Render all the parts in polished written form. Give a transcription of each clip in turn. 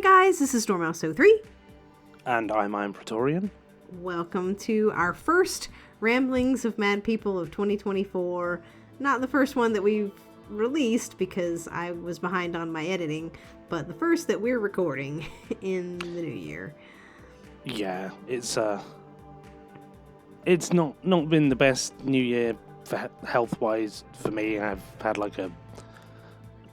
guys, this is Stormouse03. And I'm Iron Praetorian. Welcome to our first Ramblings of Mad People of 2024. Not the first one that we've released because I was behind on my editing, but the first that we're recording in the new year. Yeah, it's not been the best new year for health-wise for me. I've had like a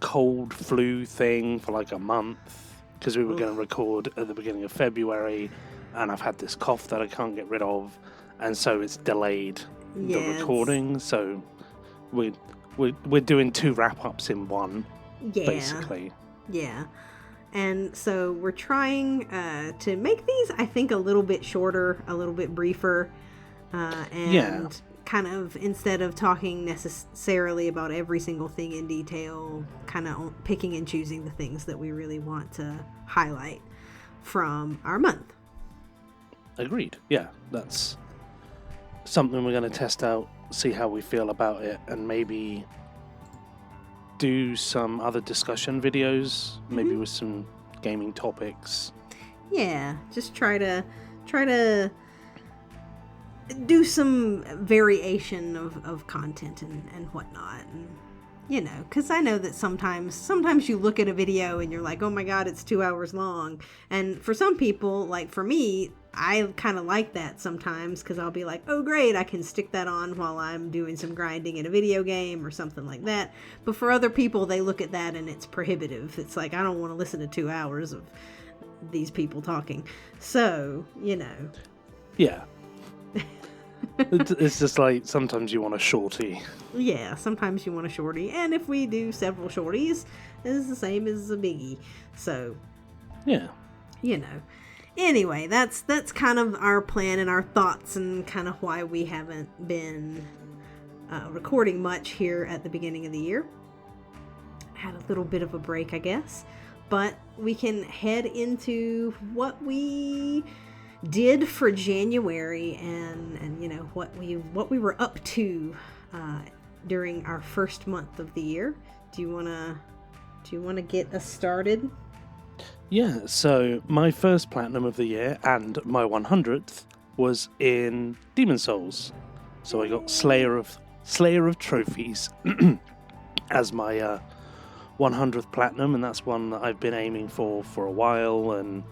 cold flu thing for like a month because we were going to record at the beginning of February, and I've had this cough that I can't get rid of, and so it's delayed the recording. So we're doing two wrap-ups in one, basically. Yeah. And so we're trying to make these, I think, a little bit shorter, a little bit briefer, and kind of, instead of talking necessarily about every single thing in detail, kind of picking and choosing the things that we really want to highlight from our month. Agreed. Yeah, that's something we're going to test out, see how we feel about it, and maybe do some other discussion videos, maybe with some gaming topics. Yeah, just try to do some variation of content and whatnot, and because I know that sometimes you look at a video and you're like, oh my god, it's 2 hours long, and for some people, like for me, I kind of like that sometimes because I'll be like, oh great, I can stick that on while I'm doing some grinding in a video game or something like that. But for other people, they look at that and it's prohibitive. It's like, I don't want to listen to 2 hours of these people talking. So, Yeah. It's just like, sometimes you want a shorty. Yeah, sometimes you want a shorty. And if we do several shorties, it's the same as a biggie. So, yeah. Anyway, that's kind of our plan and our thoughts and kind of why we haven't been recording much here at the beginning of the year. Had a little bit of a break, I guess. But we can head into what we did for January and what we were up to during our first month of the year. Do you wanna get us started? Yeah, so my first platinum of the year and my 100th was in Demon Souls. So I got Slayer of Trophies as my 100th platinum, and that's one that I've been aiming for a while, and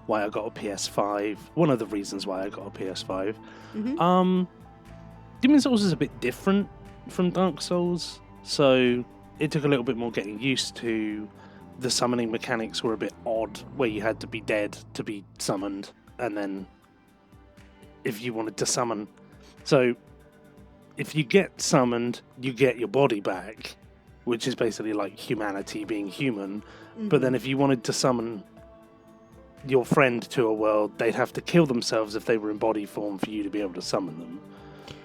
why I got a PS5. One of the reasons why I got a PS5. Mm-hmm. Demon Souls is a bit different from Dark Souls, so it took a little bit more getting used to. The summoning mechanics were a bit odd, where you had to be dead to be summoned, and then if you wanted to summon... So, if you get summoned, you get your body back, which is basically like humanity being human, but then if you wanted to summon your friend to a world, they'd have to kill themselves if they were in body form for you to be able to summon them.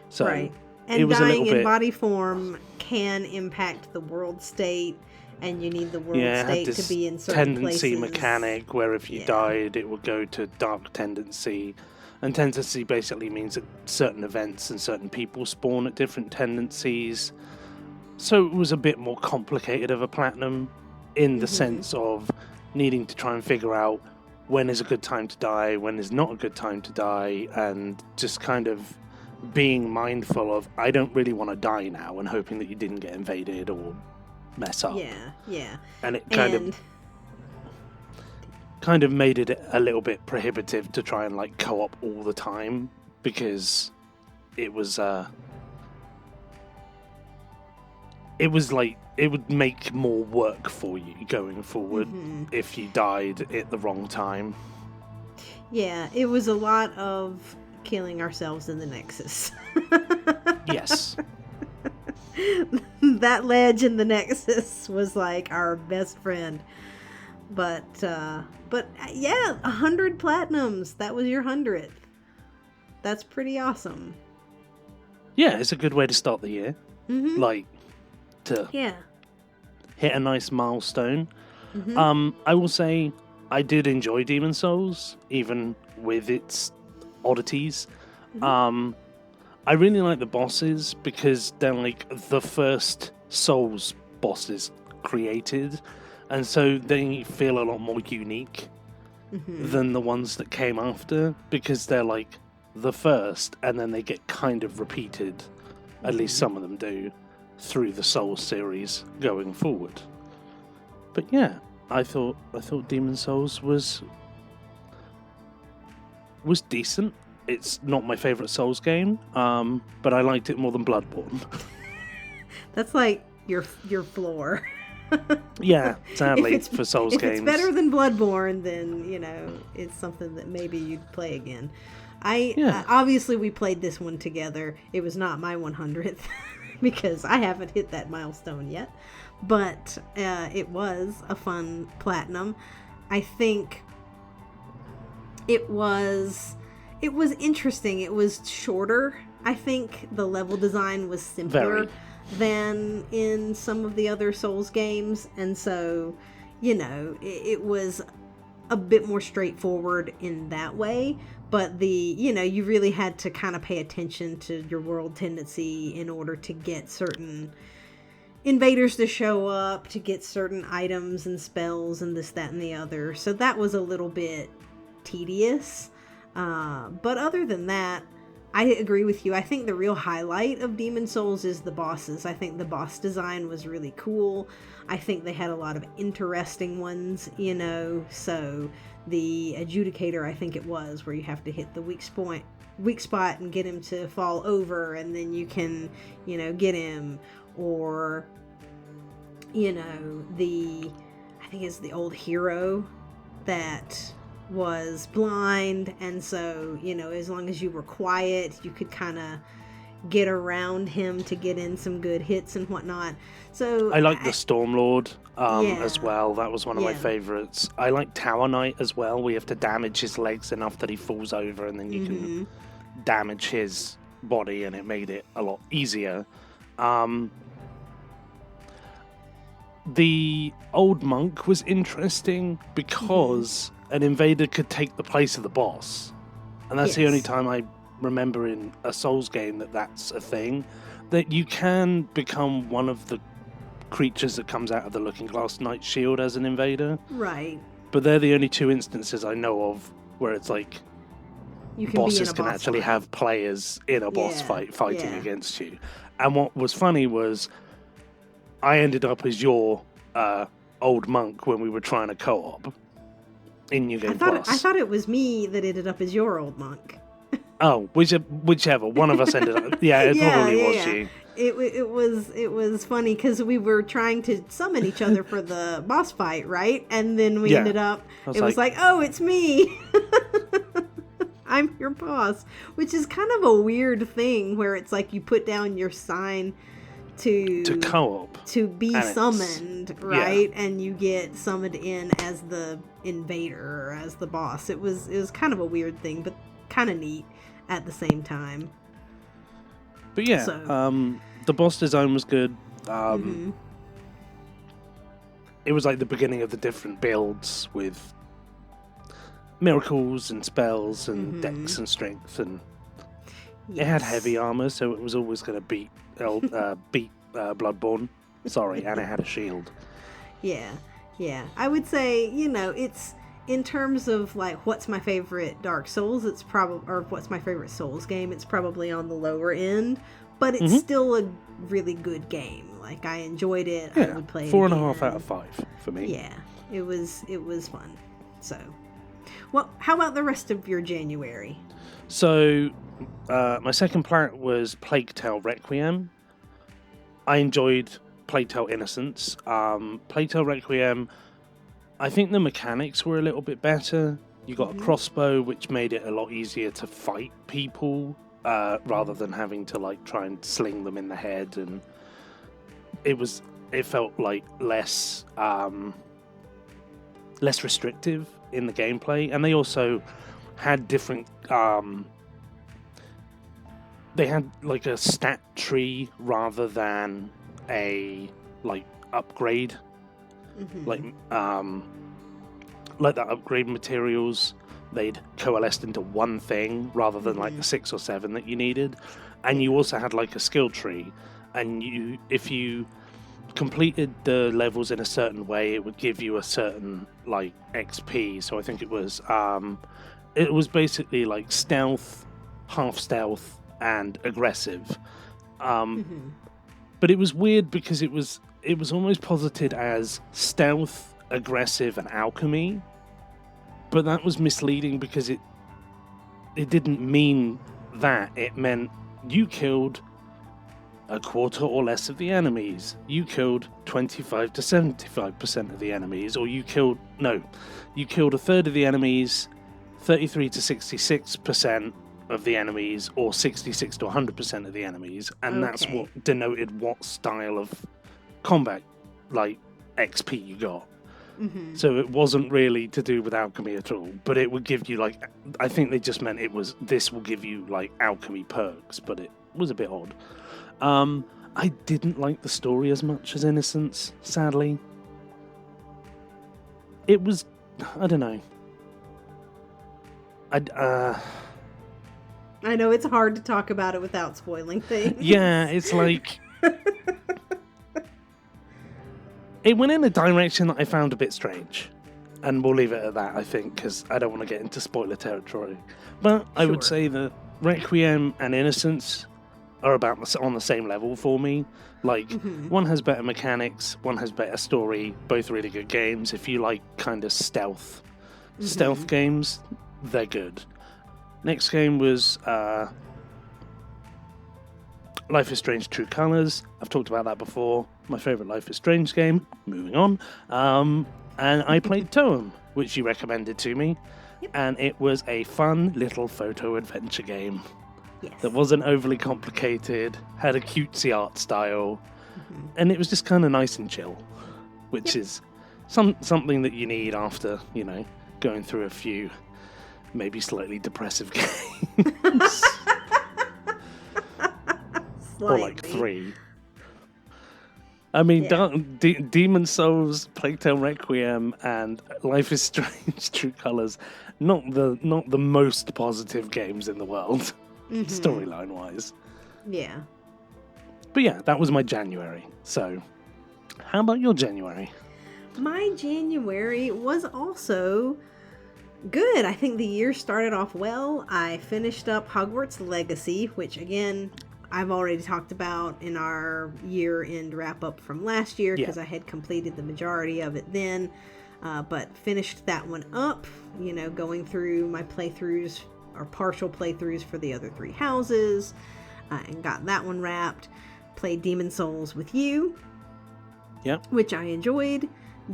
So right. And it was dying in body form can impact the world state, and you need the world state to be in certain places. Tendency mechanic where if you died, it would go to dark tendency. And tendency basically means that certain events and certain people spawn at different tendencies. So it was a bit more complicated of a platinum in the sense of needing to try and figure out when is a good time to die, when is not a good time to die, and just kind of being mindful of, I don't really want to die now, and hoping that you didn't get invaded or mess up. Yeah. And it kind of made it a little bit prohibitive to try and like co-op all the time, because it was like it would make more work for you going forward if you died at the wrong time. Yeah, it was a lot of killing ourselves in the Nexus. Yes. That ledge in the Nexus was like our best friend. But yeah, 100 platinums. That was your 100th. That's pretty awesome. Yeah, it's a good way to start the year. Like, to hit a nice milestone. I will say I did enjoy Demon Souls, even with its oddities. I really like the bosses because they're like the first Souls bosses created, and so they feel a lot more unique. than the ones that came after, because they're like the first, and then they get kind of repeated, at least some of them do, through the Souls series going forward. But yeah, I thought Demon Souls was decent. It's not my favourite Souls game, but I liked it more than Bloodborne. That's like your floor. Yeah, sadly, for Souls games. If it's better than Bloodborne, then, it's something that maybe you'd play again. Obviously, we played this one together. It was not my 100th, because I haven't hit that milestone yet. But it was a fun platinum. I think it was interesting. It was shorter. I think the level design was simpler than in some of the other Souls games, and so it was a bit more straightforward in that way. But you really had to kind of pay attention to your world tendency in order to get certain invaders to show up, to get certain items and spells and this, that, and the other. So that was a little bit tedious. But other than that, I agree with you. I think the real highlight of Demon Souls is the bosses. I think the boss design was really cool. I think they had a lot of interesting ones, so the Adjudicator, I think it was, where you have to hit the weak spot and get him to fall over, and then you can, get him, or, I think it's the old hero that was blind, and so as long as you were quiet, you could kind of get around him to get in some good hits and whatnot. So I like the Stormlord as well. That was one of my favorites. I like Tower Knight as well. We have to damage his legs enough that he falls over, and then you can damage his body, and it made it a lot easier. The old monk was interesting because an invader could take the place of the boss, and that's the only time I remember in a Souls game that's a thing, that you can become one of the creatures that comes out of the Looking Glass Knight shield as an invader. Right. But they're the only two instances I know of where it's like bosses can actually have players in a boss fight fighting against you. And what was funny was I ended up as your old monk when we were trying to co-op in New Game Plus. I thought it was me that ended up as your old monk. Oh, whichever. One of us ended up. Yeah, it probably was you. It was funny because we were trying to summon each other for the boss fight, right? And then we ended up. It was like, oh, it's me. I'm your boss, which is kind of a weird thing where it's like you put down your sign to co-op, to be summoned, right? Yeah. And you get summoned in as the invader or as the boss. It was kind of a weird thing, but kind of neat at the same time. But yeah, the boss design was good. It was like the beginning of the different builds with miracles and spells and dex and strength, and it had heavy armor, so it was always going to beat Bloodborne. Sorry, and it had a shield. Yeah. I would say, it's in terms of like what's my favorite Dark Souls, it's probably, or what's my favorite Souls game, it's probably on the lower end, but it's still a really good game. Like, I enjoyed it. Yeah, I would play 4.5 out of 5 for me. Yeah, it was fun. So, well, how about the rest of your January? So, my second planet was Plague Tale Requiem. I enjoyed Plague Tale Innocence. Plague Tale Requiem, I think the mechanics were a little bit better. You got a crossbow, which made it a lot easier to fight people, rather than having to like try and sling them in the head, and it felt like less restrictive in the gameplay. And they also had different they had like a stat tree rather than a like upgrade. Like the upgrade materials, they'd coalesced into one thing rather than like the 6 or 7 that you needed. And you also had like a skill tree, and if you completed the levels in a certain way, it would give you a certain like XP. So I think it was basically like stealth, half stealth, and aggressive. But it was weird because it was almost posited as stealth, aggressive, and alchemy. But that was misleading because it didn't mean that. It meant you killed a quarter or less of the enemies. You killed 25 to 75% of the enemies, or you killed a third of the enemies, 33 to 66% of the enemies, or 66 to 100% of the enemies, and that's what denoted what style of combat, like, XP you got. So it wasn't really to do with alchemy at all, but it would give you, like, I think they just meant this will give you, like, alchemy perks, but it was a bit odd. I didn't like the story as much as Innocence, sadly. It was, I don't know. I know it's hard to talk about it without spoiling things. Yeah, it's like... It went in a direction that I found a bit strange. And we'll leave it at that, I think, because I don't want to get into spoiler territory. But I would say that Requiem and Innocence are about on the same level for me. Like, one has better mechanics, one has better story, both really good games. If you like kind of stealth games, they're good. Next game was Life is Strange True Colors. I've talked about that before. My favourite Life is Strange game. Moving on. And I played Toem, which you recommended to me. Yep. And it was a fun little photo adventure game. Yes. That wasn't overly complicated, had a cutesy art style, and it was just kind of nice and chill, which is something that you need after, going through a few maybe slightly depressive games. Or like 3. I mean, Demon Souls, Plague Tale Requiem, and Life is Strange True Colors, not the most positive games in the world. Storyline wise. Yeah. But yeah, that was my January. So, how about your January? My January was also good. I think the year started off well. I finished up Hogwarts Legacy, which again, I've already talked about in our year-end wrap-up from last year because I had completed the majority of it then, but finished that one up, going through my playthroughs or partial playthroughs for the other 3 houses, and got that one wrapped. Played Demon Souls with you, which I enjoyed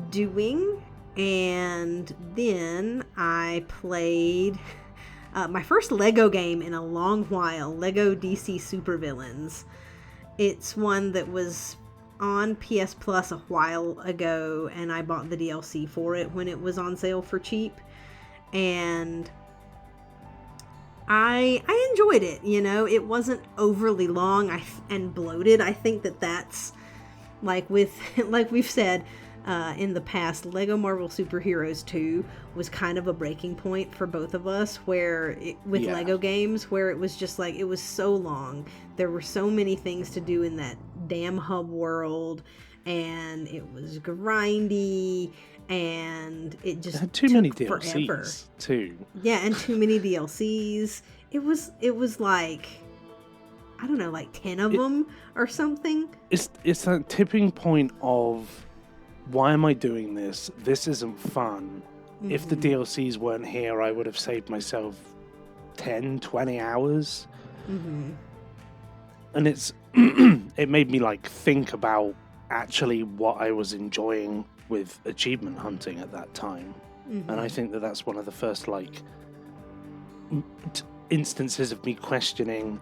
doing, and then I played my first Lego game in a long while, Lego DC Supervillains. It's one that was on PS Plus a while ago, and I bought the DLC for it when it was on sale for cheap, and I enjoyed it. It wasn't overly long and bloated. I think that's like we've said in the past, Lego Marvel Superheroes 2 was kind of a breaking point for both of us, with Lego games, where it was just like, it was so long. There were so many things to do in that damn hub world, and it was grindy, and it just had too many DLCs forever. Too. Yeah, and too many DLCs. It was like, I don't know, like 10 of them or something. It's that tipping point of, why am I doing this? This isn't fun. If the DLCs weren't here, I would have saved myself 10, 20 hours. And it made me like think about actually what I was enjoying with achievement hunting at that time. And I think that's one of the first like instances of me questioning,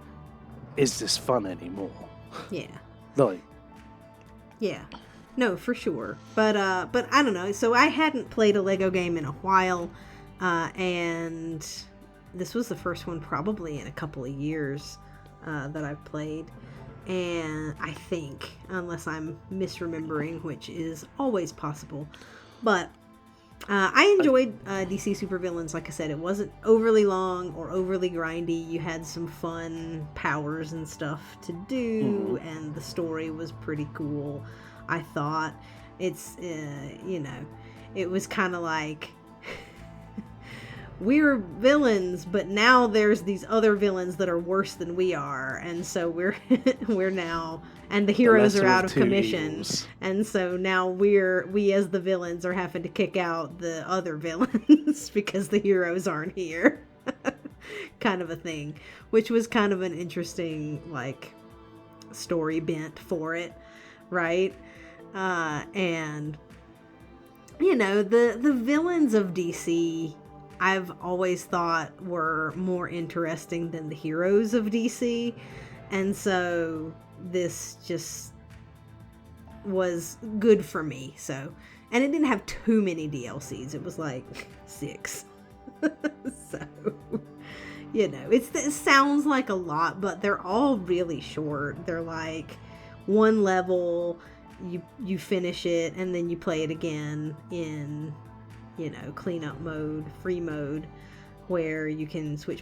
is this fun anymore? Yeah. Like. Yeah. No, for sure. But I don't know. So I hadn't played a Lego game in a while, and this was the first one probably in a couple of years that I've played. And I think, unless I'm misremembering, which is always possible, but I enjoyed DC Supervillains. Like I said, it wasn't overly long or overly grindy. You had some fun powers and stuff to do, and the story was pretty cool. I thought it's, it was kind of like, we're villains, but now there's these other villains that are worse than we are, and so we're now, and the heroes are out of commission, evils. and so now we as the villains are having to kick out the other villains because the heroes aren't here, kind of a thing, which was kind of an interesting like story bent for it, right? And the villains of DC, I've always thought were more interesting than the heroes of DC. And so this just was good for me. So, and it didn't have too many DLCs. It was like 6. So, it sounds like a lot, but they're all really short. They're like one level, you finish it, and then you play it again in cleanup mode, free mode, where you can switch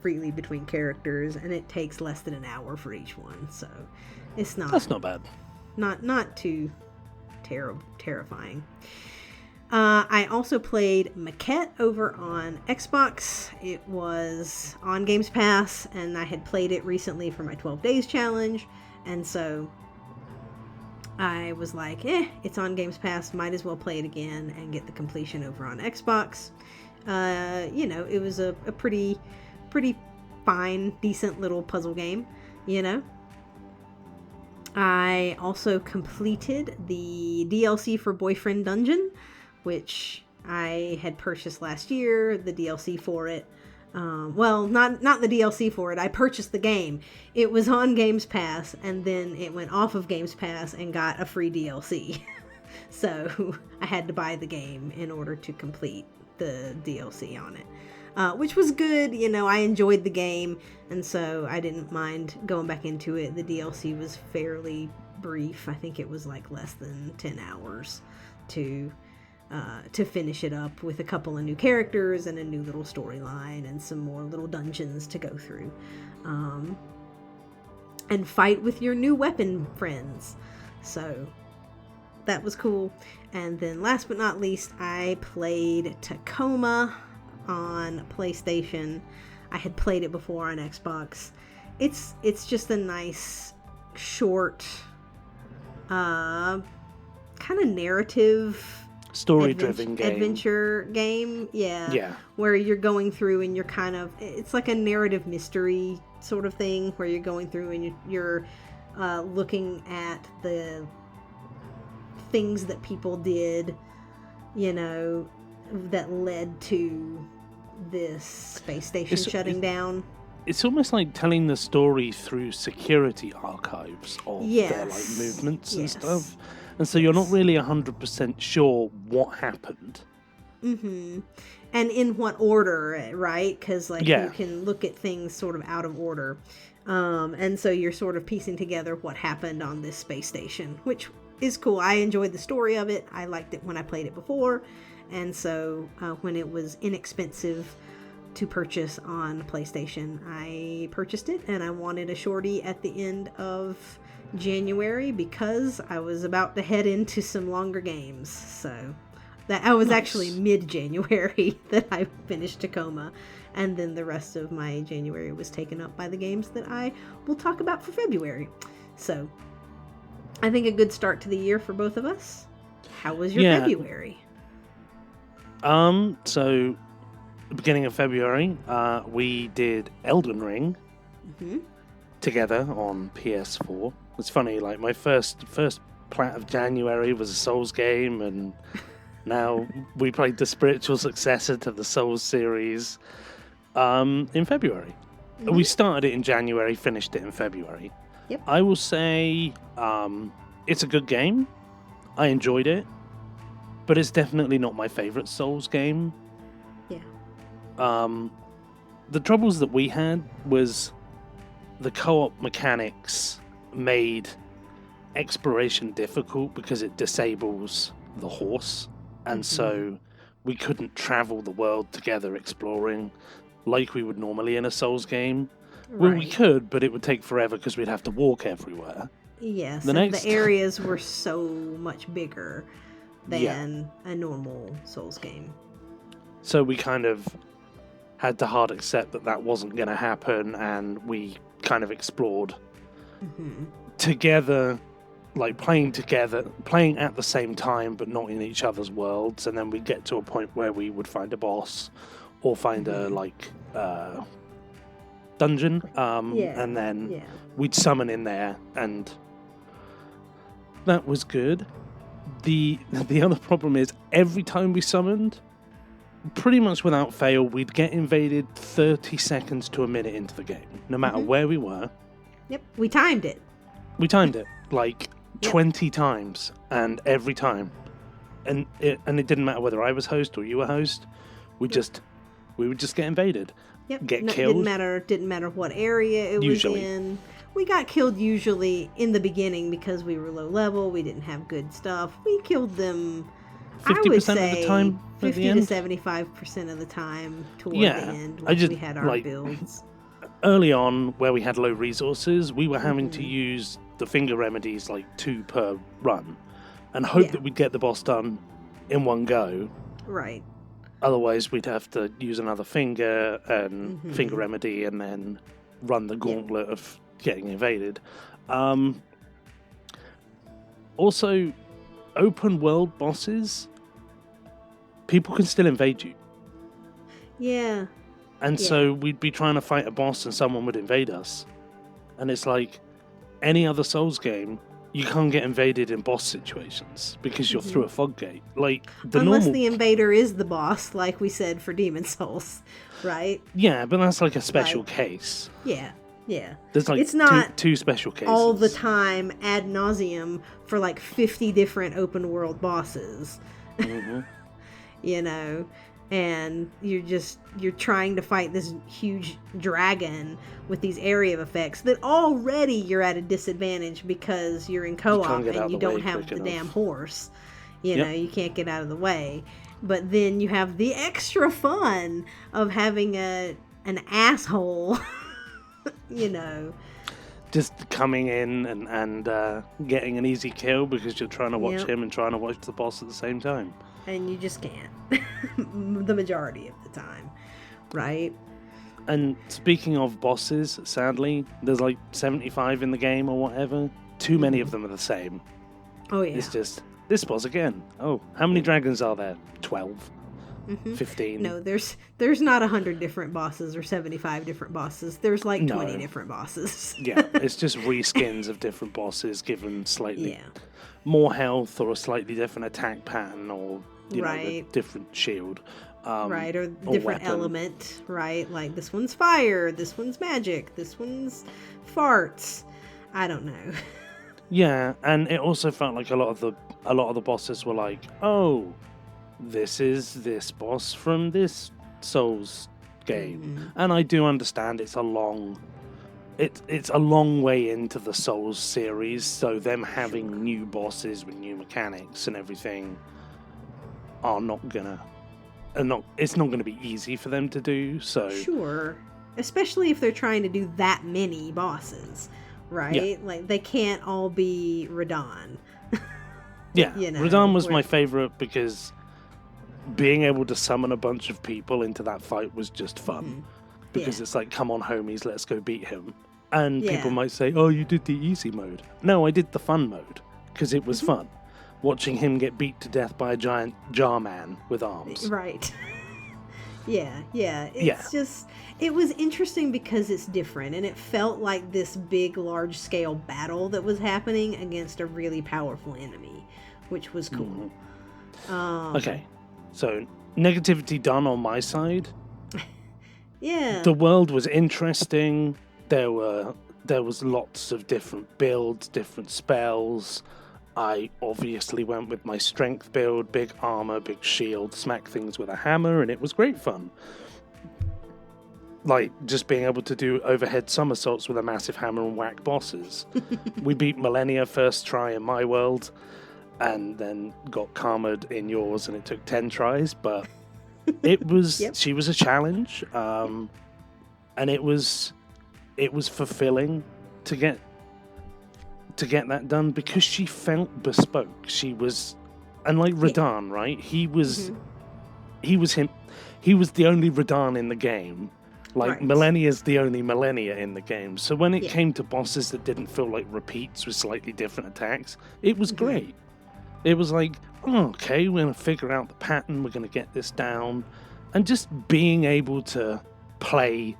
freely between characters, and it takes less than an hour for each one. So that's not bad. Not too terrifying. I also played Maquette over on Xbox. It was on Games Pass, and I had played it recently for my 12 days challenge, and so I was like, it's on Games Pass, might as well play it again and get the completion over on Xbox. It was a pretty fine, decent little puzzle game, I also completed the DLC for Boyfriend Dungeon, which I had purchased last year, the DLC for it. Not the DLC for it. I purchased the game. It was on Games Pass, and then it went off of Games Pass and got a free DLC. So I had to buy the game in order to complete the DLC on it, which was good. I enjoyed the game, and so I didn't mind going back into it. The DLC was fairly brief. I think it was like less than 10 hours to finish it up, with a couple of new characters and a new little storyline and some more little dungeons to go through, and fight with your new weapon friends. So that was cool. And then last but not least, I played Tacoma on PlayStation. I had played it before on Xbox. It's just a nice, short, kind of narrative, story-driven game, adventure game. Yeah, where you're going through and you're it's like a narrative mystery sort of thing, where you're going through and you're looking at the things that people did, that led to this space station shutting down. It's almost like telling the story through security archives of their movements and stuff. And so you're not really 100% sure what happened. Mm-hmm. And in what order, right? Because you can look at things sort of out of order. And so you're sort of piecing together what happened on this space station, which is cool. I enjoyed the story of it. I liked it when I played it before. And so when it was inexpensive to purchase on PlayStation, I purchased it, and I wanted a shorty at the end of January because I was about to head into some longer games. So that I was actually mid-January that I finished Tacoma, and then the rest of my January was taken up by the games that I will talk about for February. So I think a good start to the year for both of us. How was your February? So the beginning of February, we did Elden Ring together on PS4. It's funny, like my first plat of January was a Souls game, and now we played the spiritual successor to the Souls series in February. We started it in January, finished it in February. Yep. I will say it's a good game. I enjoyed it, but it's definitely not my favorite Souls game. Yeah. The troubles that we had was the co-op mechanics made exploration difficult because it disables the horse, and so we couldn't travel the world together exploring like we would normally in a Souls game. Right. Well, we could, but it would take forever because we'd have to walk everywhere. Yes, The and next the areas were so much bigger than Yeah. a normal Souls game. So we kind of had to hard accept that wasn't going to happen, and we kind of explored together, like playing at the same time, but not in each other's worlds. And then we'd get to a point where we would find a boss or find a dungeon, and then we'd summon in there, and that was good. The other problem is every time we summoned, pretty much without fail, we'd get invaded 30 seconds to a minute into the game, no matter where we were. Yep, we timed it. We timed it like 20 times, and every time, and it didn't matter whether I was host or you were host. We would just get invaded, get killed. Didn't matter what area it Usually. was in. We got killed usually in the beginning because we were low level. We didn't have good stuff. We killed them. 50% I would say of the time. 50 to 75% of the time toward the end when we had our builds. Early on, where we had low resources, we were having to use the finger remedies like 2 per run, and hope that we'd get the boss done in one go. Right. Otherwise, we'd have to use another finger and finger remedy, and then run the gauntlet of getting invaded. Also, open world bosses, people can still invade you. Yeah. And so we'd be trying to fight a boss and someone would invade us. And it's like any other Souls game, you can't get invaded in boss situations because you're through a fog gate. Like Unless the invader is the boss, like we said for Demon Souls, right? Yeah, but that's like a special case. Yeah. Yeah. There's like it's not two special cases. all the time ad nauseum for like 50 different open world bosses. You know, and you're trying to fight this huge dragon with these area of effects that already you're at a disadvantage because you're in co-op and you don't have the damn horse. You know, you can't get out of the way. But then you have the extra fun of having an asshole you know, just coming in and getting an easy kill because you're trying to watch him and trying to watch the boss at the same time. And you just can't the majority of the time, right? And speaking of bosses, sadly, there's like 75 in the game or whatever. Too many of them are the same. Oh yeah. It's just this boss again. Oh, how many dragons are there? 12. 15. No, there's not 100 different bosses or 75 different bosses. There's like 20 different bosses. Yeah, it's just reskins of different bosses given slightly more health or a slightly different attack pattern or you know, a different shield. Right, or different element, right? Like this one's fire, this one's magic, this one's farts. I don't know. Yeah, and it also felt like a lot of the bosses were like, oh, this is this boss from this Souls game. And I do understand it's a long way into the Souls series, so them having new bosses with new mechanics and everything it's not gonna be easy for them to do. So sure, especially if they're trying to do that many bosses, right? Like they can't all be Radon. Yeah, you know, Radon was my favorite because being able to summon a bunch of people into that fight was just fun. Because it's like, come on, homies, let's go beat him. And people might say, oh, you did the easy mode. No, I did the fun mode because it was fun. Watching him get beat to death by a giant jar man with arms. Right. It's just, it was interesting because it's different and it felt like this big, large scale battle that was happening against a really powerful enemy, which was cool. Okay. So, negativity done on my side. Yeah. The world was interesting. There was lots of different builds, different spells. I obviously went with my strength build, big armor, big shield, smack things with a hammer, and it was great fun. Like, just being able to do overhead somersaults with a massive hammer and whack bosses. We beat Millennia first try in my world, and then got karma'd in yours, and it took 10 tries, but it was she was a challenge, and it was fulfilling to to get that done because she felt bespoke. She was, and like Radahn, right? He was him. He was the only Radahn in the game. Like, Millennia's the only Millennia in the game. So when it came to bosses that didn't feel like repeats with slightly different attacks, it was great. It was like, oh, okay, we're going to figure out the pattern, we're going to get this down. And just being able to play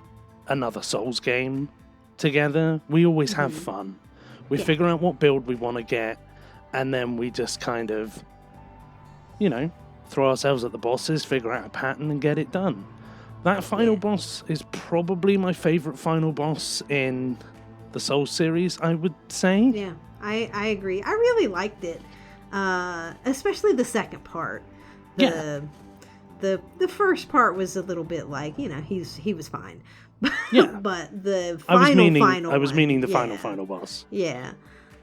another Souls game together, we always have fun. We figure out what build we want to get, and then we just kind of, you know, throw ourselves at the bosses, figure out a pattern, and get it done. That final boss is probably my favourite final boss in the Souls series, I would say. Yeah, I agree. I really liked it, especially the second part. The first part was a little bit like, you know, he was fine. But the final I was meaning the final boss. Yeah.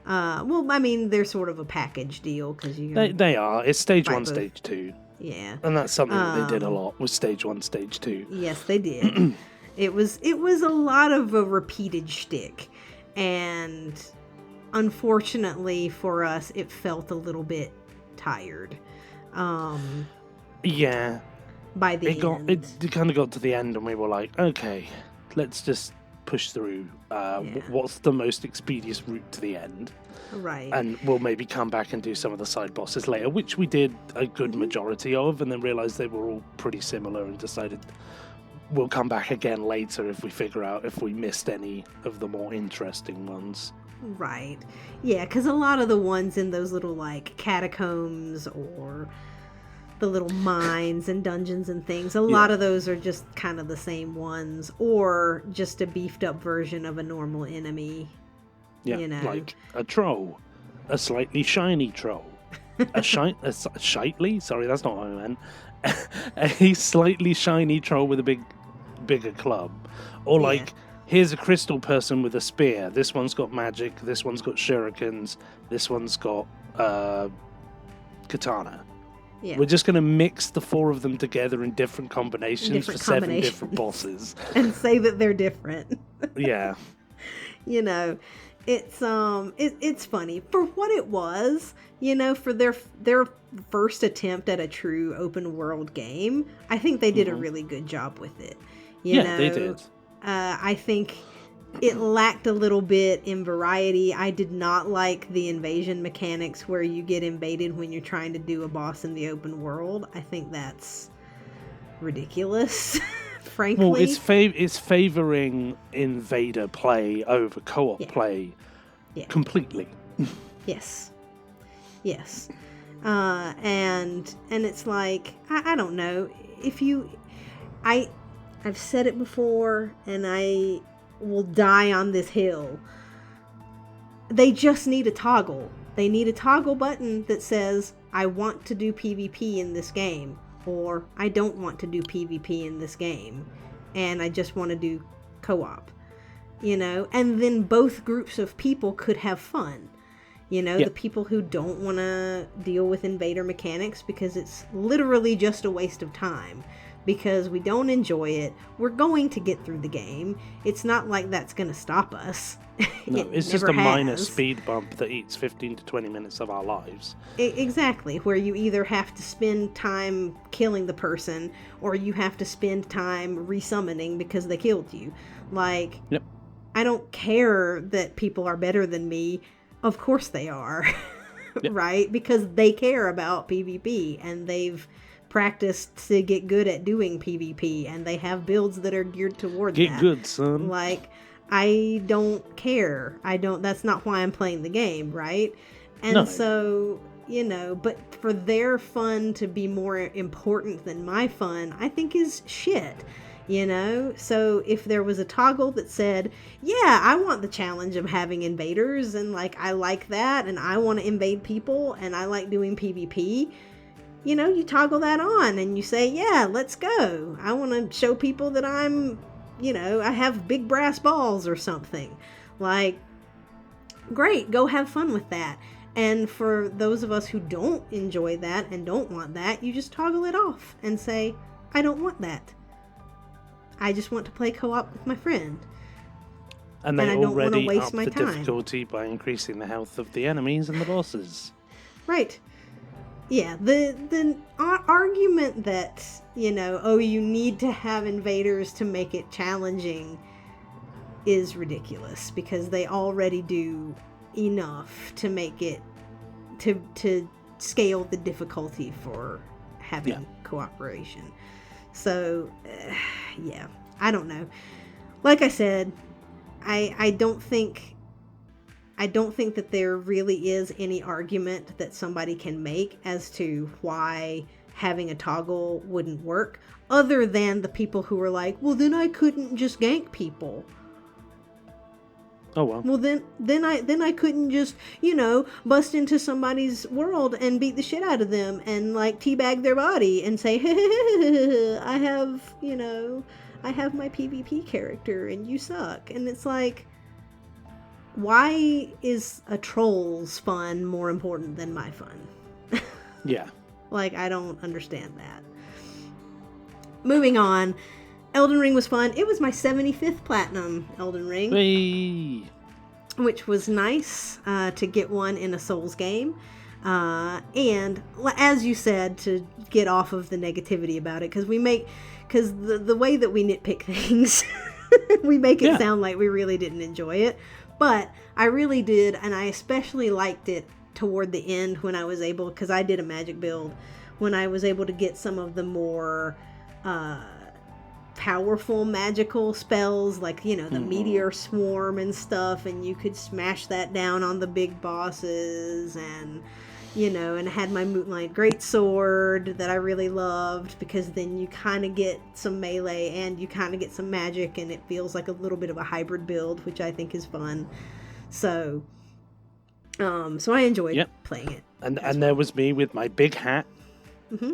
Well, I mean, they're sort of a package deal because they are. It's stage 1, stage 2. Yeah. And that's something that they did a lot, was stage 1, stage 2. Yes, they did. It was a lot of a repeated shtick, and unfortunately for us, it felt a little bit tired. Yeah. By the end. It kind of got to the end and we were like, okay, let's just push through. What's the most expeditious route to the end? Right. And we'll maybe come back and do some of the side bosses later, which we did a good majority of, and then realized they were all pretty similar and decided we'll come back again later if we figure out if we missed any of the more interesting ones. Right. Yeah, because a lot of the ones in those little, like, catacombs or the little mines and dungeons and things, a lot of those are just kind of the same ones, or just a beefed up version of a normal enemy. Yeah, you know? Like a troll, a slightly shiny troll, a shitely? Sorry, that's not what I meant. A slightly shiny troll with a bigger club, or like, here's a crystal person with a spear. This one's got magic. This one's got shurikens. This one's got katana. Yeah. We're just going to mix the 4 of them together in different combinations for 7 different bosses. And say that they're different. Yeah. You know, it's funny. For what it was, you know, for their first attempt at a true open world game, I think they did a really good job with it. You know, they did. I think it lacked a little bit in variety. I did not like the invasion mechanics where you get invaded when you're trying to do a boss in the open world. I think that's ridiculous, frankly. Well, it's favoring invader play over co-op play completely. Yes. And it's like, I don't know, I've said it before, and I will die on this hill. They just need a toggle. They need a toggle button that says, I want to do PvP in this game, or I don't want to do PvP in this game, and I just want to do co-op, you know, and then both groups of people could have fun. You know, the people who don't want to deal with invader mechanics because it's literally just a waste of time. Because we don't enjoy it. We're going to get through the game. It's not like that's going to stop us. No, it's just a minor speed bump that eats 15 to 20 minutes of our lives. Exactly, where you either have to spend time killing the person, or you have to spend time resummoning because they killed you. Like, I don't care that people are better than me. Of course they are, right? Because they care about PvP, and they've practiced to get good at doing PvP, and they have builds that are geared towards that. Get good, son. Like, I don't care. That's not why I'm playing the game, right? And so, you know, but for their fun to be more important than my fun, I think is shit. You know, so if there was a toggle that said, yeah, I want the challenge of having invaders, and like, I like that, and I want to invade people, and I like doing PvP, you know, you toggle that on and you say, yeah, let's go. I want to show people that I'm, you know, I have big brass balls or something. Like, great, go have fun with that. And for those of us who don't enjoy that and don't want that, you just toggle it off and say, I don't want that. I just want to play co-op with my friend. And they I don't want to already waste up my the time. difficulty by increasing the health of the enemies and the bosses. Right. Yeah, the argument that, you need to have invaders to make it challenging is ridiculous, because they already do enough to make it, to scale the difficulty for having cooperation. So, yeah, I don't know. Like I said, I don't think that there really is any argument that somebody can make as to why having a toggle wouldn't work, other than the people who were like, well, then I couldn't just gank people. Oh well. Well, then I couldn't just, bust into somebody's world and beat the shit out of them and like teabag their body and say, I have my PvP character and you suck. And it's like, why is a troll's fun more important than my fun? Yeah. Like, I don't understand that. Moving on. Elden Ring was fun. It was my 75th platinum Elden Ring. Whee! Which was nice to get one in a Souls game. And, as you said, to get off of the negativity about it. Because the way that we nitpick things, we make it sound like we really didn't enjoy it. But I really did, and I especially liked it toward the end when I was able, because I did a magic build, when I was able to get some of the more powerful magical spells, like, the meteor swarm and stuff, and you could smash that down on the big bosses, and and I had my Moonlight Greatsword that I really loved, because then you kind of get some melee and you kind of get some magic, and it feels like a little bit of a hybrid build, which I think is fun. So I enjoyed playing it. And there was me with my big hat. Mm-hmm.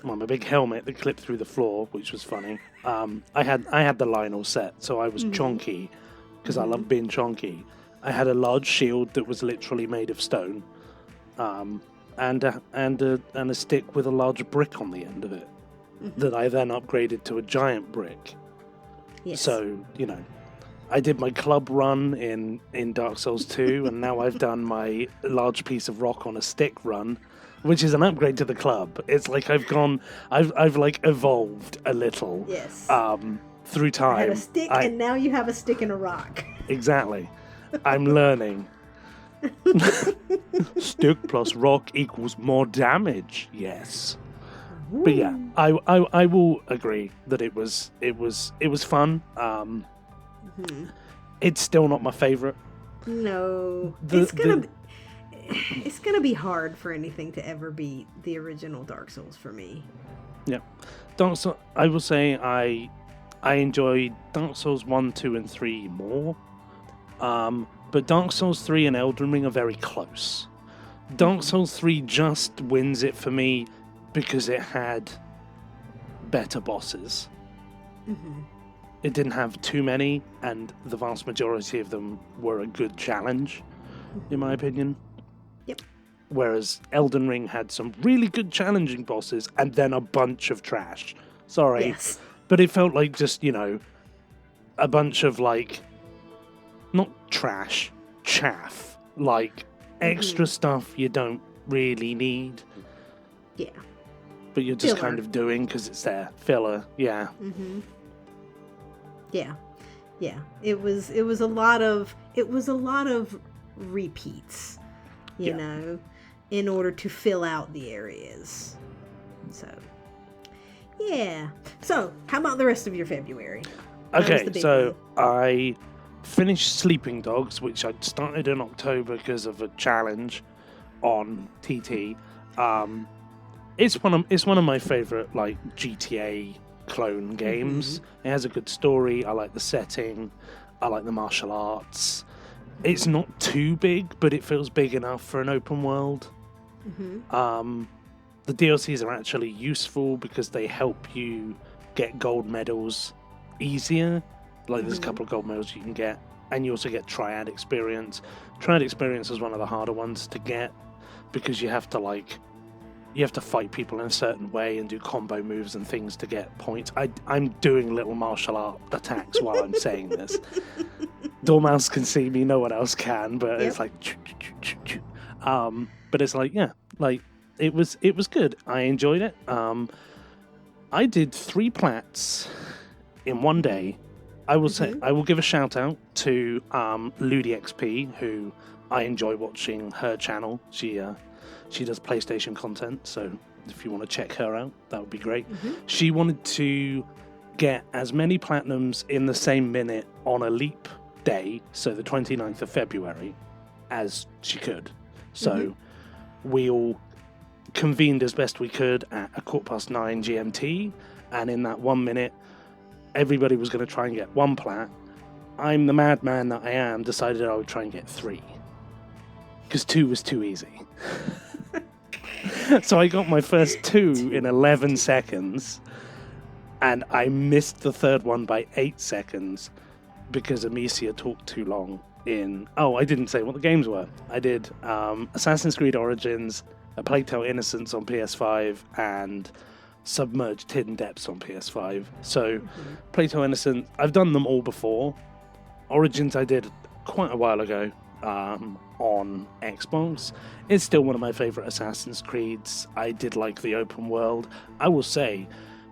Well, my big helmet that clipped through the floor, which was funny. I had the line all set, so I was chonky, because I love being chonky. I had a large shield that was literally made of stone. And a stick with a large brick on the end of it that I then upgraded to a giant brick. Yes. So, I did my club run in Dark Souls 2, and now I've done my large piece of rock on a stick run, which is an upgrade to the club. It's like I've like evolved a little. Yes. Through time. I had a stick, and now you have a stick and a rock. Exactly. I'm learning. Stick plus rock equals more damage. Yes. Ooh. But yeah, I will agree that it was fun. It's still not my favorite. No. It's gonna be hard for anything to ever beat the original Dark Souls for me. Yeah. Dark Souls, I will say I enjoyed Dark Souls 1, 2, and 3 more. But Dark Souls 3 and Elden Ring are very close. Dark Souls 3 just wins it for me because it had better bosses. Mm-hmm. It didn't have too many, and the vast majority of them were a good challenge, in my opinion. Yep. Whereas Elden Ring had some really good challenging bosses, and then a bunch of trash. Sorry. Yes. But it felt like just, a bunch of, like, not trash, chaff. Like, extra stuff you don't really need. Yeah. But you're just Filler. kind of doing because it's there. Filler, yeah. Mm-hmm. Yeah. Yeah. It was a lot of repeats, you know, in order to fill out the areas. So, yeah. So, how about the rest of your February? Okay, so I finished Sleeping Dogs, which I started in October because of a challenge on TT. It's one of my favorite like GTA clone games. It has a good story. I like the setting. I like the martial arts. It's not too big, but it feels big enough for an open world. The DLCs are actually useful because they help you get gold medals easier. Like there's a couple of gold medals you can get, and you also get Triad experience. Triad experience is one of the harder ones to get because you have to like you have to fight people in a certain way and do combo moves and things to get points. I'm doing little martial art attacks while I'm saying this. Dormouse can see me, no one else can, but it's like but it's like, yeah, like it was good. I enjoyed it. I did 3 plats in one day. I will say, I will give a shout out to Ludi XP, who I enjoy watching her channel. She does PlayStation content, so if you want to check her out, that would be great. She wanted to get as many platinums in the same minute on a leap day, so the 29th of February, as she could. So we all convened as best we could at 9:15 GMT, and in that 1 minute, everybody was going to try and get 1 plat. I'm the madman that I am, decided I would try and get 3. Because 2 was too easy. So I got my first 2 in 11 seconds, and I missed the third one by 8 seconds because Amicia talked too long I didn't say what the games were. I did Assassin's Creed Origins, A Plague Tale Innocence on PS5, and Submerged Hidden Depths on PS5. So, Plague Tale Innocence, I've done them all before. Origins I did quite a while ago on Xbox. It's still one of my favourite Assassin's Creeds. I did like the open world. I will say,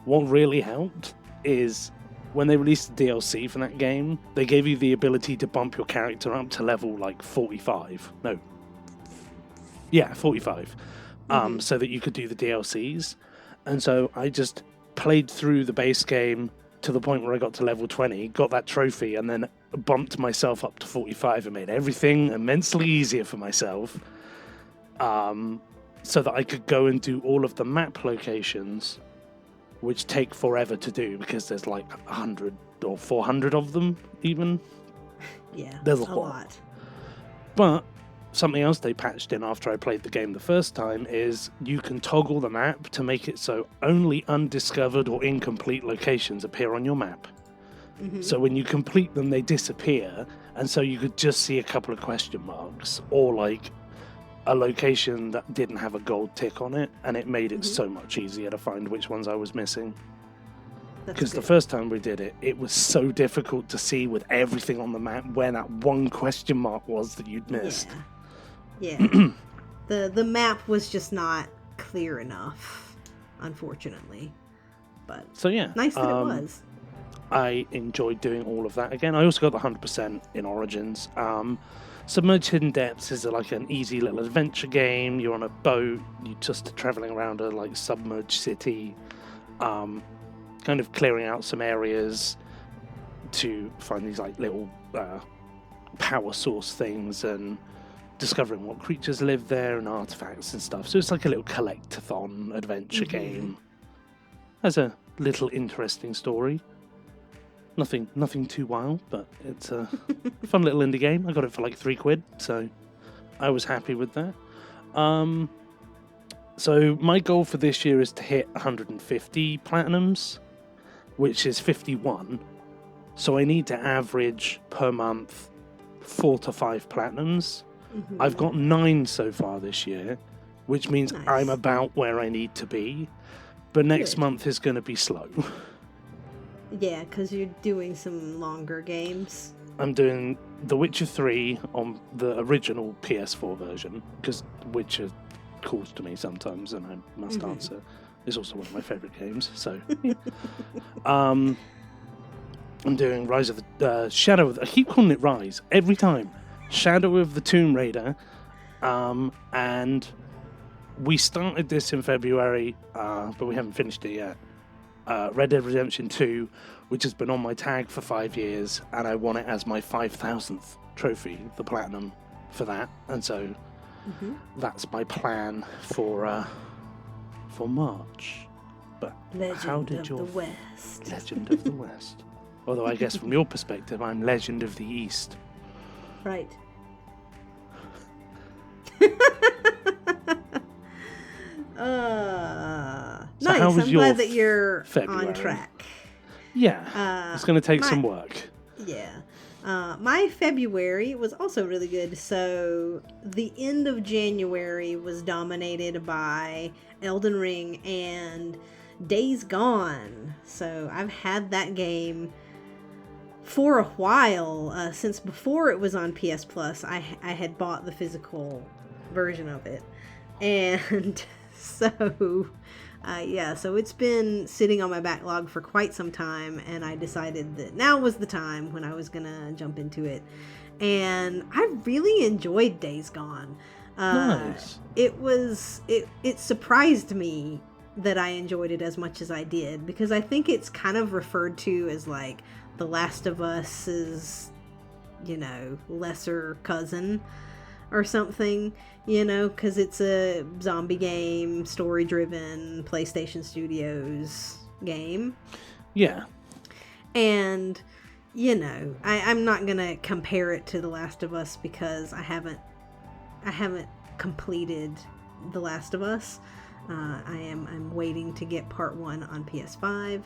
what really helped is when they released the DLC for that game, they gave you the ability to bump your character up to level like 45. No. Yeah, 45. So that you could do the DLCs. And so I just played through the base game to the point where I got to level 20, got that trophy, and then bumped myself up to 45 and made everything immensely easier for myself, so that I could go and do all of the map locations, which take forever to do because there's like 100 or 400 of them even. Yeah, there's a lot. But something else they patched in after I played the game the first time is you can toggle the map to make it so only undiscovered or incomplete locations appear on your map. So when you complete them, they disappear, and so you could just see a couple of question marks or like a location that didn't have a gold tick on it, and it made it so much easier to find which ones I was missing. Because the first time we did it, it was so difficult to see with everything on the map where that one question mark was that you'd missed. Yeah. The map was just not clear enough, unfortunately. But so yeah, nice that it was. I enjoyed doing all of that again. I also got the 100% in Origins. Submerged Hidden Depths is like an easy little adventure game. You're on a boat, you're just traveling around a like submerged city, kind of clearing out some areas to find these like little power source things and discovering what creatures live there and artifacts and stuff. So it's like a little collect-a-thon adventure game. Has a little interesting story. Nothing too wild, but it's a fun little indie game. I got it for like £3, so I was happy with that. So my goal for this year is to hit 150 platinums, which is 51. So I need to average per month 4 to 5 platinums. I've got 9 so far this year, which means I'm about where I need to be. But next month is going to be slow. Yeah, because you're doing some longer games. I'm doing The Witcher 3 on the original PS4 version, because Witcher calls to me sometimes and I must answer. It's also one of my favourite games, so... Yeah. I'm doing Rise of the... Shadow of... I keep calling it Rise, every time. Shadow of the Tomb Raider, and we started this in February, but we haven't finished it yet. Red Dead Redemption 2, which has been on my tag for 5 years, and I won it as my 5,000th trophy, the platinum, for that. And so that's my plan for March. But how did your West? Legend of the West? Although I guess from your perspective, I'm Legend of the East. Right. So nice. how was I'm your glad that you're February? on track. Yeah. It's going to take some work. Yeah. My February was also really good. So the end of January was dominated by Elden Ring, and Days Gone. So I've had that game for a while, since before it was on PS Plus. I had bought the physical version of it, and so so it's been sitting on my backlog for quite some time, and I decided that now was the time when I was gonna jump into it, and I really enjoyed Days Gone. Nice. It surprised me that I enjoyed it as much as I did, because I think it's kind of referred to as like The Last of Us's, lesser cousin or something, because it's a zombie game, story-driven, PlayStation Studios game. Yeah. And, I'm not going to compare it to The Last of Us because I haven't completed The Last of Us. I'm waiting to get part 1 on PS5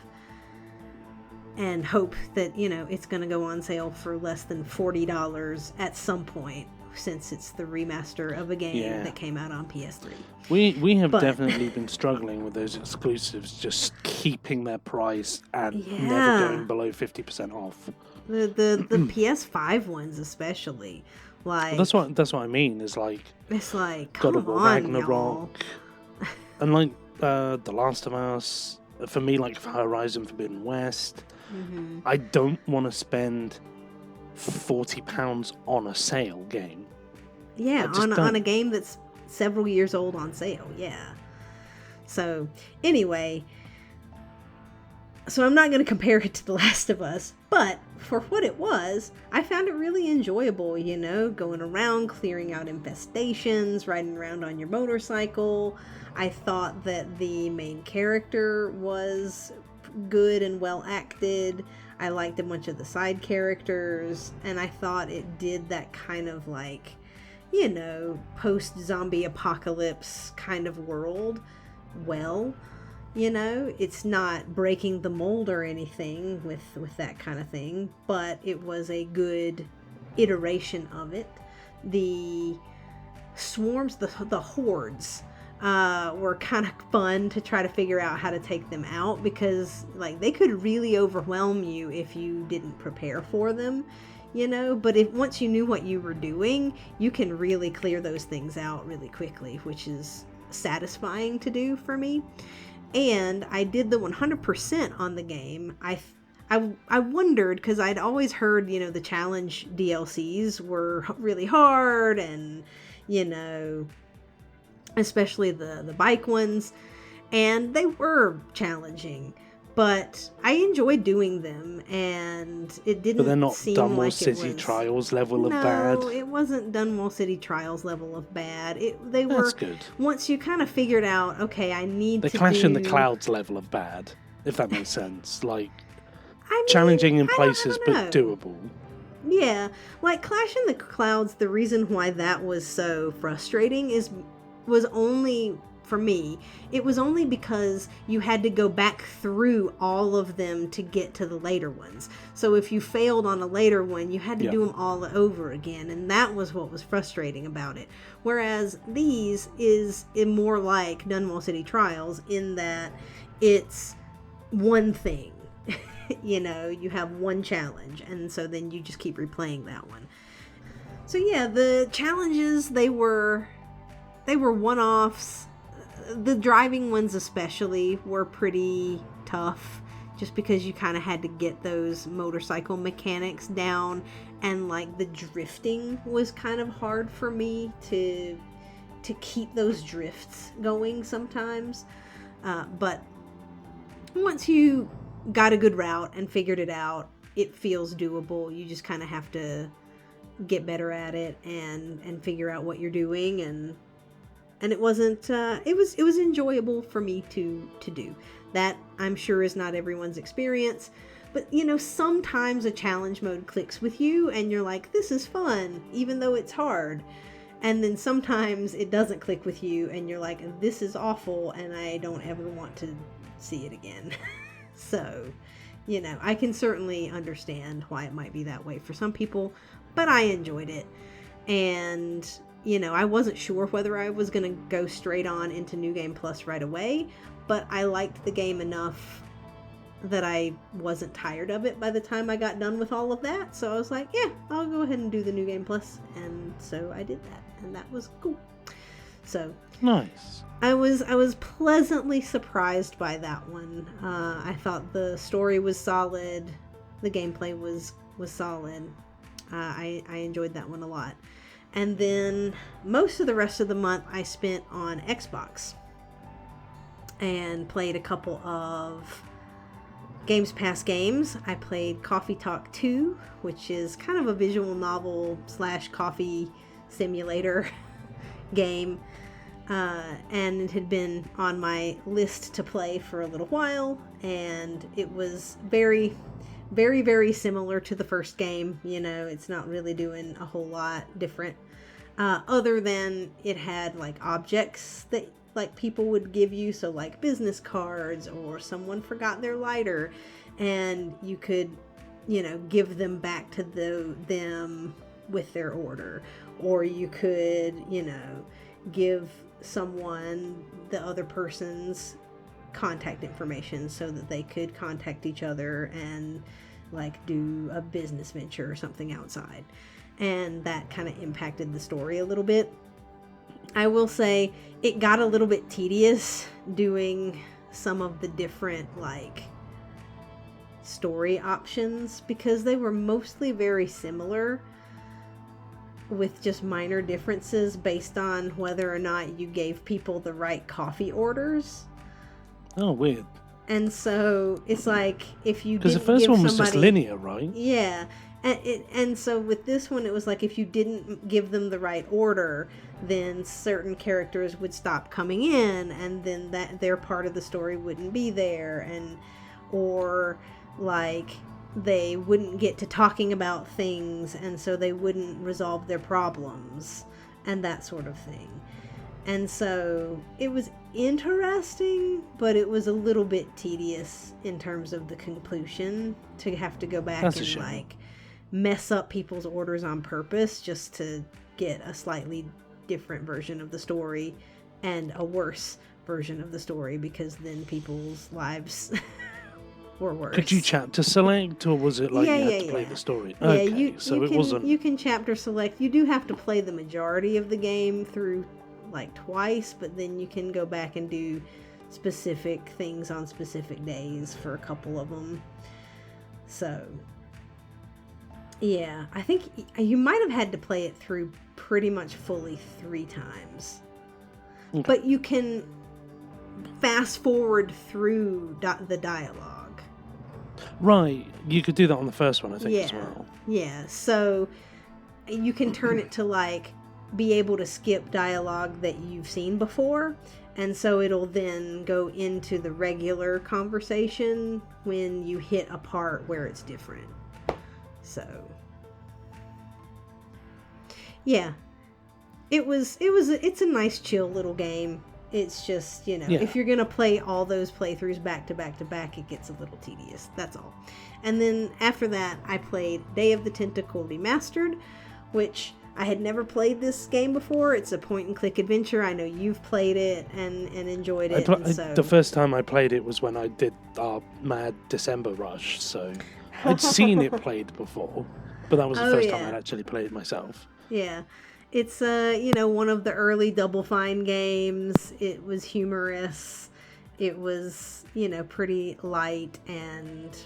and hope that, it's going to go on sale for less than $40 at some point, since it's the remaster of a game that came out on PS3. We have definitely been struggling with those exclusives, just keeping their price and never going below 50% off. The PS5 ones especially. Like, well, that's what I mean. It's like God of War Ragnarok, y'all. and like The Last of Us. For me, like Horizon Forbidden West. Mm-hmm. I don't want to spend £40 on a sale game. Yeah, on a game that's several years old on sale. Yeah. So anyway, I'm not going to compare it to The Last of Us, but for what it was, I found it really enjoyable, going around, clearing out infestations, riding around on your motorcycle. I thought that the main character was good and well acted. I liked a bunch of the side characters, and I thought it did that kind of like, post-zombie apocalypse kind of world well. It's not breaking the mold or anything with that kind of thing, but it was a good iteration of it. The swarms, the hordes, were kind of fun to try to figure out how to take them out, because like they could really overwhelm you if you didn't prepare for them, but if once you knew what you were doing, you can really clear those things out really quickly, which is satisfying to do for me. And I did the 100% on the game. I wondered, because I'd always heard, the challenge DLCs were really hard, and, especially the bike ones, and they were challenging. But I enjoyed doing them, and it didn't seem like it was... But they're not Dunwall City Trials level of bad? No, it wasn't Dunwall City Trials level of bad. They were... That's good. Once you kind of figured out, okay, I need to They Clash in the Clouds level of bad, if that makes sense. Like, challenging in places, but doable. Yeah, like Clash in the Clouds, the reason why that was so frustrating was only... For me, it was only because you had to go back through all of them to get to the later ones. So if you failed on a later one, you had to do them all over again, and that was what was frustrating about it. Whereas these is more like Dunwall City Trials in that it's one thing. You have one challenge, and so then you just keep replaying that one. So yeah, the challenges, they were one-offs. The driving ones especially were pretty tough, just because you kind of had to get those motorcycle mechanics down, and like the drifting was kind of hard for me to keep those drifts going sometimes. But once you got a good route and figured it out, it feels doable. You just kind of have to get better at it and figure out what you're doing, and it wasn't, it was enjoyable for me to do. That, I'm sure, is not everyone's experience, but, sometimes a challenge mode clicks with you, and you're like, this is fun, even though it's hard. And then sometimes it doesn't click with you, and you're like, this is awful, and I don't ever want to see it again. So, I can certainly understand why it might be that way for some people, but I enjoyed it. And I wasn't sure whether I was going to go straight on into New Game Plus right away, but I liked the game enough that I wasn't tired of it by the time I got done with all of that. So I was like, yeah, I'll go ahead and do the New Game Plus. And so I did that, and that was cool. So nice. I was pleasantly surprised by that one. I thought the story was solid. The gameplay was solid. I enjoyed that one a lot. And then most of the rest of the month I spent on Xbox and played a couple of Games Pass games. I played Coffee Talk 2, which is kind of a visual novel / coffee simulator game. And it had been on my list to play for a little while, and it was very, very, very similar to the first game. It's not really doing a whole lot different, other than it had like objects that like people would give you, so like business cards, or someone forgot their lighter, and you could give them back to them with their order, or you could give someone the other person's contact information so that they could contact each other and like do a business venture or something outside. And that kind of impacted the story a little bit. I will say it got a little bit tedious doing some of the different like story options, because they were mostly very similar, with just minor differences based on whether or not you gave people the right coffee orders. Oh, weird. And so it's like if you because didn't the first give one was somebody, just linear, right? Yeah, and so with this one it was like if you didn't give them the right order, then certain characters would stop coming in, and then that their part of the story wouldn't be there, or like they wouldn't get to talking about things, and so they wouldn't resolve their problems and that sort of thing. And so it was interesting, but it was a little bit tedious in terms of the conclusion to have to go back and like mess up people's orders on purpose just to get a slightly different version of the story and a worse version of the story, because then people's lives were worse. Could you chapter select, or was it like you had to play the story? Yeah, okay, you can chapter select. You do have to play the majority of the game through like twice, but then you can go back and do specific things on specific days for a couple of them. So yeah, I think you might have had to play it through pretty much fully 3 times. Okay. But you can fast forward through the dialogue. Right, you could do that on the first one, I think, as well. Yeah, so you can turn it to like be able to skip dialogue that you've seen before, and so it'll then go into the regular conversation when you hit a part where it's different. So yeah, it's a nice chill little game. It's just, if you're going to play all those playthroughs back to back to back, it gets a little tedious. That's all. And then after that, I played Day of the Tentacle Remastered, which I had never played this game before. It's a point-and-click adventure. I know you've played it and enjoyed it. The first time I played it was when I did our Mad December Rush, so I'd seen it played before, but that was the first time I'd actually played it myself. Yeah. It's, one of the early Double Fine games. It was humorous. It was, pretty light and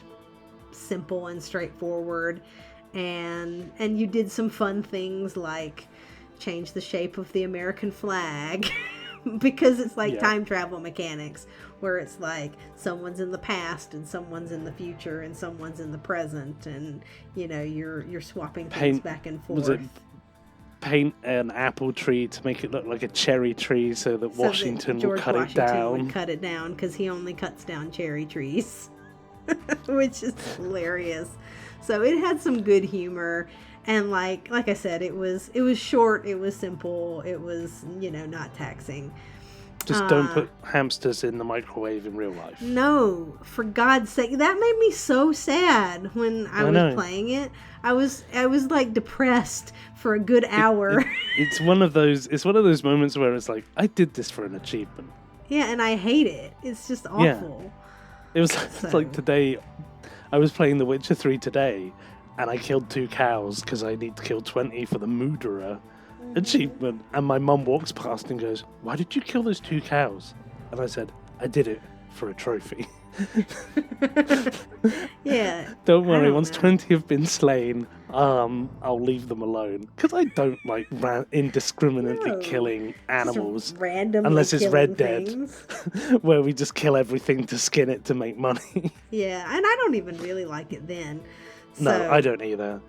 simple and straightforward. And you did some fun things like change the shape of the American flag because it's like time travel mechanics where it's like someone's in the past and someone's in the future and someone's in the present, and you're swapping things back and forth. Was it paint an apple tree to make it look like a cherry tree so that Washington will cut it down? Would cut it down because he only cuts down cherry trees, which is hilarious. So it had some good humor, and like I said, it was short, it was simple, it was not taxing. Just don't put hamsters in the microwave in real life. No, for God's sake. That made me so sad when I was playing it. I was like depressed for a good hour. It's one of those moments where it's like, I did this for an achievement. Yeah, and I hate it. It's just awful. Yeah. It was like today, I was playing The Witcher 3 today, and I killed 2 cows because I need to kill 20 for the Murderer achievement. And my mum walks past and goes, "Why did you kill those 2 cows?" And I said, "I did it for a trophy." Yeah. Don't worry, once 20 have been slain, I'll leave them alone. Because I don't like indiscriminately killing animals. Unless it's Red Dead, where we just kill everything to skin it to make money. Yeah, and I don't even really like it then. So, no, I don't either.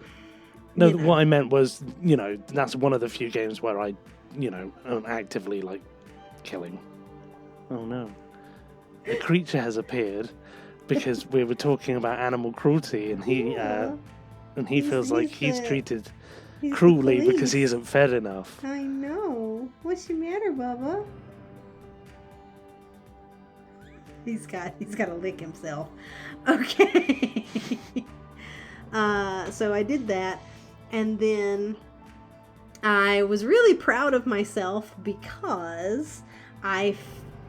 No, what I meant was, that's one of the few games where I, am actively, like, killing. Oh, no. A creature has appeared because we were talking about animal cruelty, and he feels like he's treated cruelly because he isn't fed enough. I know. What's the matter, Bubba? He's got to lick himself. Okay. So I did that, and then I was really proud of myself because I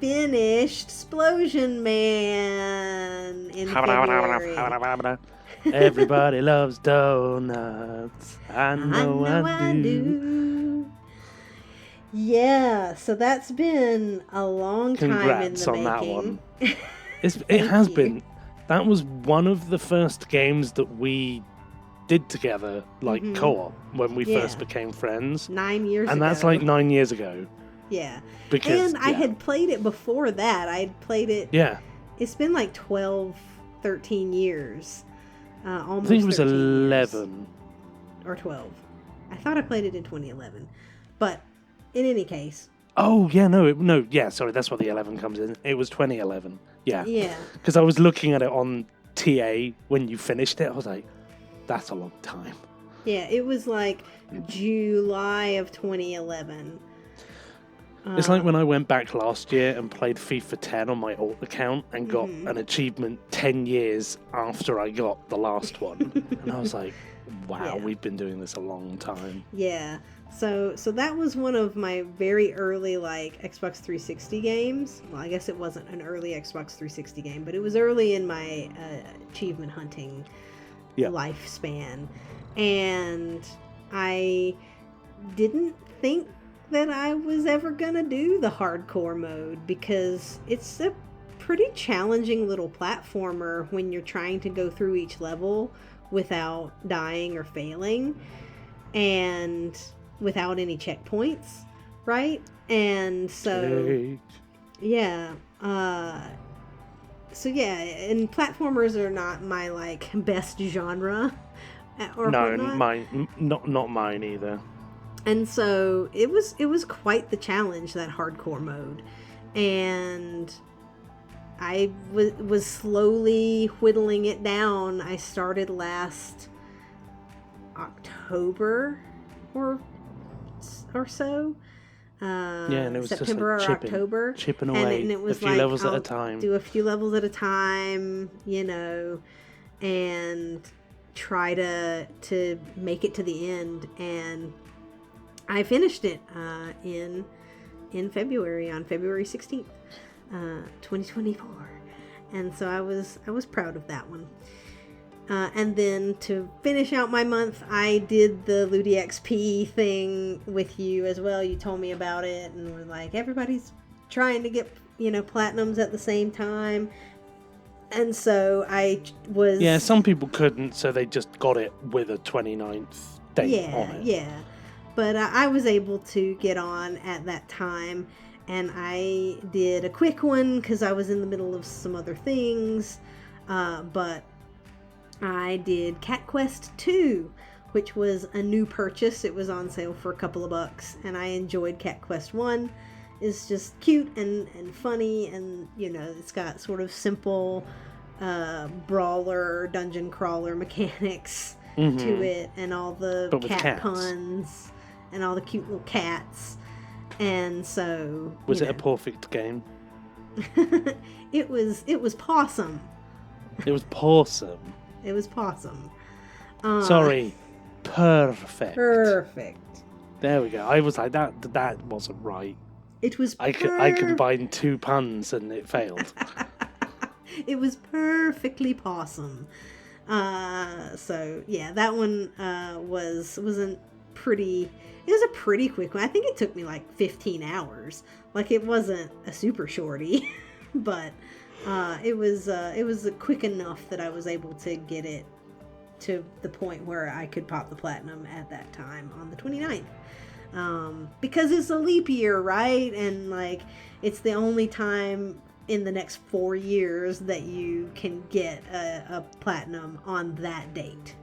finished Splosion Man in February. Everybody loves donuts. I know I do. Yeah, so that's been a long time in the making. Congrats on that one. It has been. That was one of the first games that we did together, like co-op, when we first became friends. 9 years ago. And that's like 9 years ago. Yeah. Because, I had played it before that. I had played it. Yeah. It's been like 12, 13 years. Almost I think it was 11. Years. Or 12. I thought I played it in 2011. But in any case. Oh, yeah, sorry, that's what the 11 comes in. It was 2011. Yeah. Yeah. Because I was looking at it on TA when you finished it. I was like, that's a long time. Yeah, it was like July of 2011. It's like when I went back last year and played FIFA 10 on my alt account and got an achievement 10 years after I got the last one. And I was like, wow, we've been doing this a long time. Yeah. So that was one of my very early, like, Xbox 360 games. Well, I guess it wasn't an early Xbox 360 game, but it was early in my achievement hunting lifespan. And I didn't think that I was ever gonna do the hardcore mode because it's a pretty challenging little platformer when you're trying to go through each level without dying or failing and without any checkpoints, right? And so and platformers are not my like best genre or not mine either. And so it was quite the challenge, that hardcore mode. And I was slowly whittling it down. I started last October or so. And it was September just like or October. Chipping away and it was a few levels at a time. Do a few levels at a time, and try to make it to the end. And I finished it in February, on February 16th, 2024. And so I was proud of that one. And then to finish out my month, I did the Ludi XP thing with you as well. You told me about it, and we're like, everybody's trying to get, platinums at the same time. And so I was... Yeah, some people couldn't, so they just got it with a 29th date on it. Yeah. But I was able to get on at that time, and I did a quick one because I was in the middle of some other things. But I did Cat Quest 2, which was a new purchase. It was on sale for a couple of bucks, and I enjoyed Cat Quest 1. It's just cute and funny, and it's got sort of simple brawler, dungeon crawler mechanics to it, and all the cat puns and all the cute little cats. And so Was it a perfect game? it was possum. It was pawsome. It was possum. Sorry, perfect. Perfect. There we go. I was like, that wasn't right. It was I combined two puns and it failed. It was perfectly possum. So yeah, that one wasn't pretty. It was a pretty quick one. I think it took me like 15 hours. Like, it wasn't a super shorty, but it was quick enough that I was able to get it to the point where I could pop the platinum at that time on the 29th. Because it's a leap year, right? And like, it's the only time in the next 4 years that you can get a platinum on that date.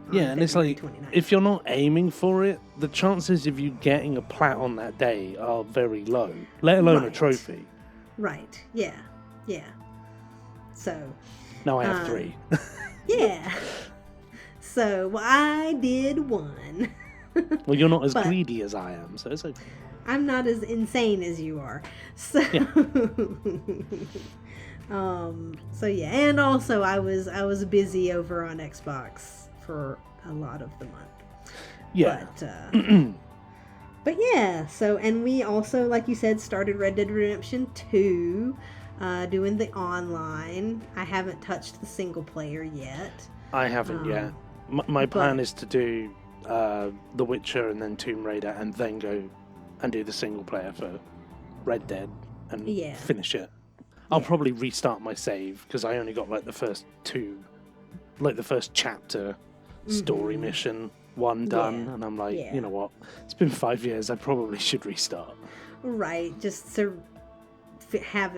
Yeah, and it's like, 29th. if you're not aiming for it, the chances of you getting a plat on that day are very low, let alone a trophy. Right, yeah. So... Now I have 3. Yeah. So, well, I did 1. Well, you're not as greedy as I am, so it's okay. I'm not as insane as you are. So... Yeah. So yeah, and also I was busy over on Xbox for a lot of the month. Yeah. But yeah, so, and we also, like you said, started Red Dead Redemption 2, doing the online. I haven't touched the single player yet. I haven't yet. My plan is to do The Witcher and then Tomb Raider and then go and do the single player for Red Dead and finish it. I'll probably restart my save because I only got like the first 2, like the first chapter story mission 1 done, and I'm like, you know what? It's been 5 years. I probably should restart. Right, just to have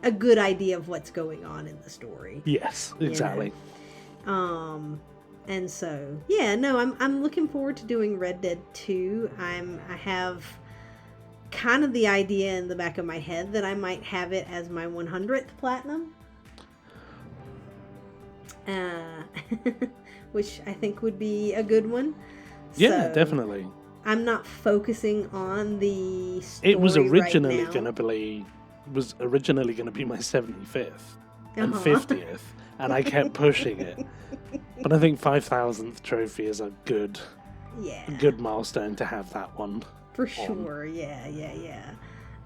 a good idea of what's going on in the story. Yes, exactly. And so I'm looking forward to doing Red Dead 2. I have kind of the idea in the back of my head that I might have it as my 100th platinum. Which I think would be a good one. Yeah, so definitely. I'm not focusing on the story. It was originally right going to be my 75th and 50th, and I kept pushing it. But I think 5,000th trophy is a good milestone to have that one. For sure, yeah.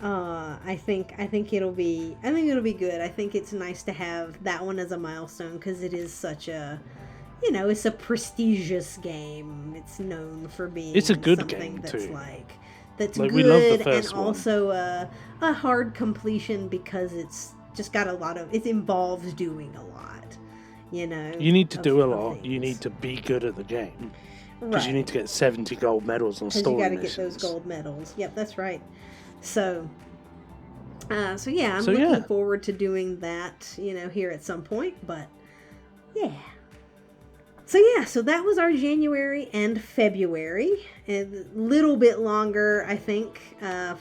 I think it'll be good. I think it's nice to have that one as a milestone because it is such a, it's a prestigious game. It's known for being a good something game that's too. That's like, good, we love the first and one. also a hard completion because it's just got it involves doing a lot. You need to do a lot. Things. You need to be good at the game. Because you need to get 70 gold medals on story missions. Because you got to get those gold medals. Yep, that's right. So I'm looking forward to doing that, here at some point. But, yeah. So that was our January and February. A little bit longer, I think,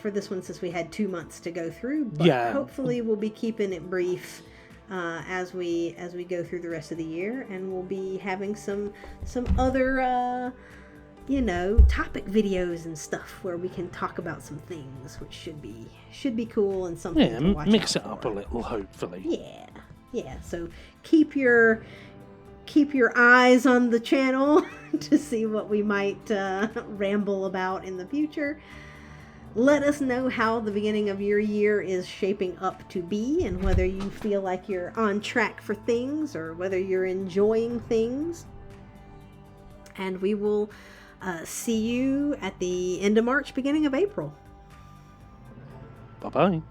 for this one since we had 2 months to go through. But hopefully we'll be keeping it brief as we go through the rest of the year, and we'll be having some other topic videos and stuff where we can talk about some things, which should be cool and something to watch mix out it up for. a little, hopefully. Yeah. So keep your eyes on the channel to see what we might ramble about in the future. Let us know how the beginning of your year is shaping up to be, and whether you feel like you're on track for things or whether you're enjoying things. And we will see you at the end of March, beginning of April. Bye-bye.